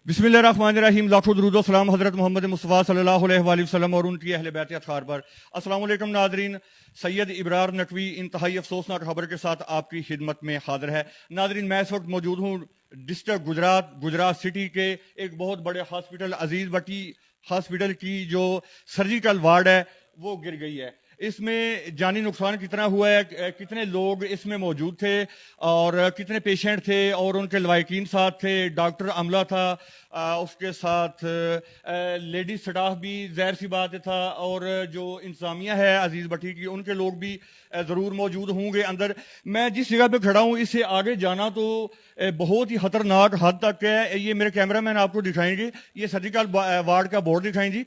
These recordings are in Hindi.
बिस्मिल्लाहिर्रहमानिर्रहीम। लाखों दुरूद व सलाम हज़रत मोहम्मद मुस्तफ़ा सल्लल्लाहु अलैहि वसल्लम और उनकी अहले बैत अतहार पर। अस्सलाम वालेकुम नादरीन, सैयद इब्रार नकवी इंतहाई अफसोसनाक खबर के साथ आपकी खिदमत में हाजिर है। नादरीन, मैं इस वक्त मौजूद हूँ डिस्ट्रिक्ट गुजरात सिटी के एक बहुत बड़े हॉस्पिटल अजीज बटी हॉस्पिटल की जो सर्जिकल वार्ड है वो गिर गई है। इसमें जानी नुकसान कितना हुआ है, कितने लोग इसमें मौजूद थे और कितने पेशेंट थे और उनके लवाकिन साथ थे, डॉक्टर अमला था, उसके साथ लेडी स्टाफ भी ज़ाहिर सी बात था, और जो इंतज़ामिया है अजीज़ भट्टी की उनके लोग भी ज़रूर मौजूद होंगे अंदर। मैं जिस जगह पे खड़ा हूँ इससे आगे जाना तो बहुत ही खतरनाक हद तक है। ये मेरे कैमरामैन आपको दिखाएंगे, ये सर्जिकल वार्ड का बोर्ड दिखाएं जी।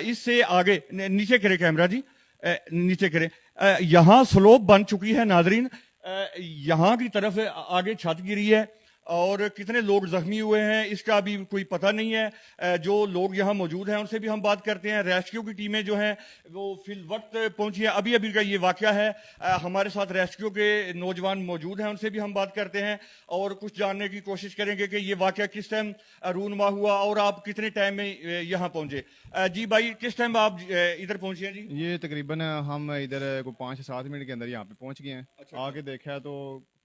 इससे आगे नीचे करे कैमरा जी, नीचे करें। यहाँ स्लोप बन चुकी है नाजरीन, यहाँ की तरफ आगे छत गिरी है और कितने लोग जख्मी हुए हैं इसका भी कोई पता नहीं है। जो लोग यहाँ मौजूद हैं उनसे भी हम बात करते हैं। रेस्क्यू की टीमें जो हैं वो फिल वक्त पहुंची है। अभी अभी का ये वाकया है। हमारे साथ रेस्क्यू के नौजवान मौजूद हैं, उनसे भी हम बात करते हैं और कुछ जानने की कोशिश करेंगे कि ये वाकया किस टाइम रूनमा हुआ और आप कितने टाइम में यहाँ पहुंचे। जी भाई, किस टाइम आप इधर पहुंचे हैं जी? ये तकरीबन हम इधर को 5 से 7 मिनट के अंदर यहाँ पे पहुंच गए हैं। अच्छा। आके देखा है तो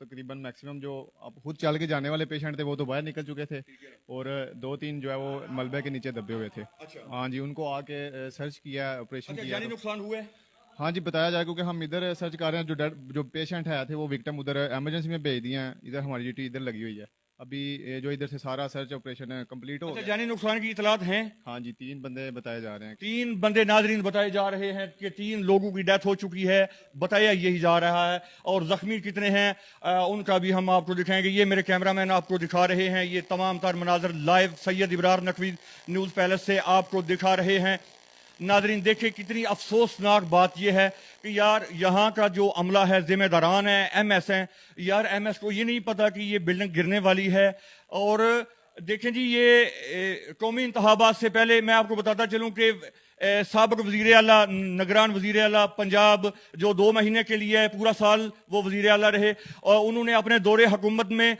तकरीबन मैक्सिमम जो अब खुद चल के जाने वाले पेशेंट थे वो तो बाहर निकल चुके थे और 2-3 जो है वो मलबे के नीचे दबे हुए थे। अच्छा। हाँ जी, उनको आके सर्च किया, ऑपरेशन अच्छा, किया जानी तो, नुकसान हुआ है? हाँ जी बताया जाए, क्योंकि हम इधर सर्च कर रहे हैं। जो पेशेंट है थे वो विक्टिम उधर एमरजेंसी में भेज दिए हैं। इधर हमारी ड्यूटी इधर लगी हुई है। अभी ये जो इधर से सारा सर्च ऑपरेशन कंप्लीट हो अच्छा, गया। जानी नुकसान की इतलात हैं? हाँ जी, 3 बंदे बताए जा रहे हैं। 3 बंदे नाजरीन बताए जा रहे हैं कि 3 लोगों की डेथ हो चुकी है, बताया यही जा रहा है। और जख्मी कितने हैं उनका भी हम आपको दिखाएंगे। ये मेरे कैमरामैन आपको दिखा रहे हैं, ये तमाम तर मनाजर live Syed Ibrar Naqvi news palace से आपको दिखा रहे हैं। नाजरीन देखिए कितनी अफसोसनाक बात यह है कि यार यहाँ का जो अमला है, जिम्मेदारान है, एमएस हैं, यार एमएस को ये नहीं पता कि ये बिल्डिंग गिरने वाली है। और देखें जी, ये कौमी इंतखाबात से पहले मैं आपको बताता चलूँ कि साबिक वज़ीर आला, निगरान वज़ीर आला पंजाब जो 2 महीने के लिए पूरा साल वो वज़ीर आला रहे, और उन्होंने अपने दौरे हुकूमत में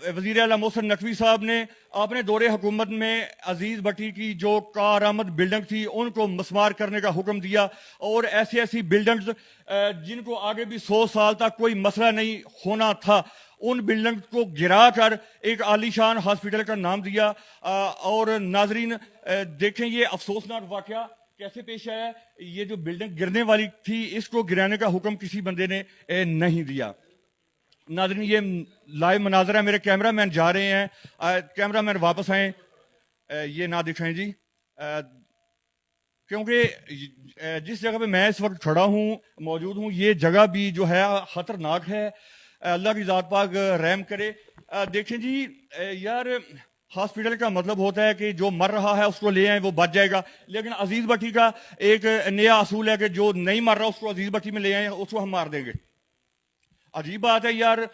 वज़ीर आला मोहसिन नकवी साहब ने अपने दौरे हुकूमत में अजीज़ भट्टी की जो कारआमद बिल्डिंग थी उनको मस्मार करने का हुक्म दिया। और ऐसी ऐसी बिल्डिंग्स जिनको आगे भी 100 साल तक कोई मसला नहीं होना था, उन बिल्डिंग को गिरा कर एक आलीशान हॉस्पिटल का नाम दिया। और नाजरीन देखें ये अफसोसनाक वाकया कैसे पेश आया। ये जो बिल्डिंग गिरने वाली थी इसको गिराने का हुक्म किसी बंदे ने नहीं दिया। नाजरीन ये लाइव मनाजर है, मेरे कैमरामैन जा रहे हैं, कैमरामैन वापस आए, ये ना दिखाएं जी, क्योंकि जिस जगह पे मैं इस वक्त खड़ा हूँ मौजूद हूँ ये जगह भी जो है खतरनाक है। अल्लाह की ज़ात पाक रहम करे। देखें जी, यार हॉस्पिटल का मतलब होता है कि जो मर रहा है उसको ले आए, वो बच जाएगा। लेकिन अजीज भट्टी का एक नया असूल है कि जो नहीं मर रहा उसको अजीज भट्टी में ले आए, उसको हम मार देंगे। अजीब बात है यार,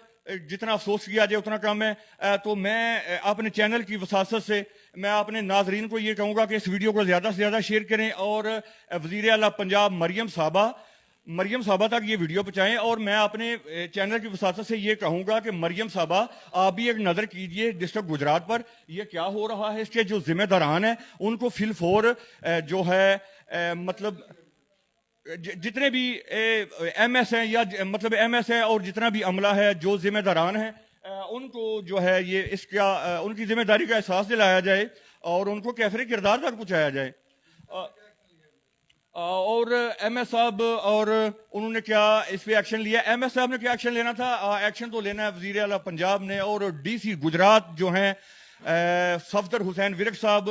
जितना अफसोस किया जाए उतना कम है। तो मैं अपने चैनल की वसासत से मैं अपने नाजरीन को ये कहूँगा कि इस वीडियो को ज़्यादा से ज़्यादा शेयर करें और वज़ीर आला पंजाब मरियम साहबा तक ये वीडियो पहुँचाएं। और मैं अपने चैनल की वसासत से ये कहूँगा कि मरियम साहबा आप भी एक नज़र कीजिए डिस्ट्रिक्ट गुजरात पर, ये क्या हो रहा है। इसके जो जिम्मेदारान हैं उनको फिलफोर जो है मतलब जितने भी एमएस हैं या मतलब एमएस है और जितना भी अमला है जो जिम्मेदारान है उनको जो है ये इसका उनकी जिम्मेदारी का एहसास दिलाया जाए और उनको कैफरे किरदार तक पहुँचाया जाए। और एमएस साहब और उन्होंने क्या इस पे एक्शन लिया? एमएस साहब ने क्या एक्शन लेना था? एक्शन तो लेना है वज़ीर आला पंजाब ने और डीसी गुजरात जो हैं सफदर हुसैन विरक साहब,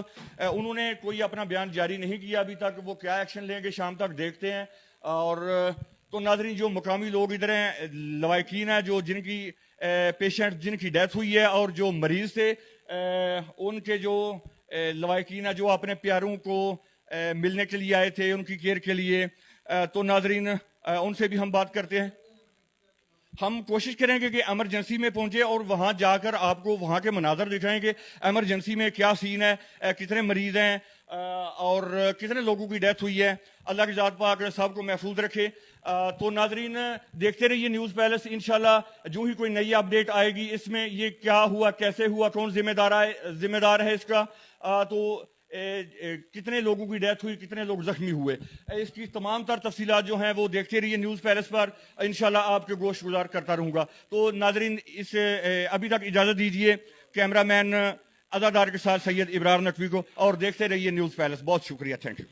उन्होंने कोई अपना बयान जारी नहीं किया अभी तक। वो क्या एक्शन लेंगे शाम तक देखते हैं। और तो नाजरीन जो मुकामी लोग इधर हैं, लवाकिन हैं, जो जिनकी पेशेंट जिनकी डेथ हुई है और जो मरीज थे उनके जो लवाकिन हैं जो अपने प्यारों को मिलने के लिए आए थे, उनकी केयर के लिए, तो नाजरीन उनसे भी हम बात करते हैं। हम कोशिश करेंगे कि एमरजेंसी में पहुंचे और वहां जाकर आपको वहां के मनाजर दिखाएंगे एमरजेंसी में क्या सीन है, कितने मरीज हैं और कितने लोगों की डेथ हुई है। अल्लाह की ज़ात पाक सबको महफूज रखे। तो नाजरीन देखते रहिए न्यूज़ पैलेस। इंशाल्लाह जो ही कोई नई अपडेट आएगी इसमें ये क्या हुआ, कैसे हुआ, कौन जिम्मेदार है इसका, तो कितने लोगों की डेथ हुई, कितने लोग जख्मी हुए, इसकी तमाम तर तफसीलात जो हैं वो देखते रहिए न्यूज़ पैलेस पर। इंशाल्लाह आपके गोश्त गुजार करता रहूँगा। तो नाजरीन इस अभी तक इजाज़त दीजिए कैमरामैन अदादार के साथ सैयद इब्रार नकवी को, और देखते रहिए न्यूज़ पैलेस। बहुत शुक्रिया, थैंक यू।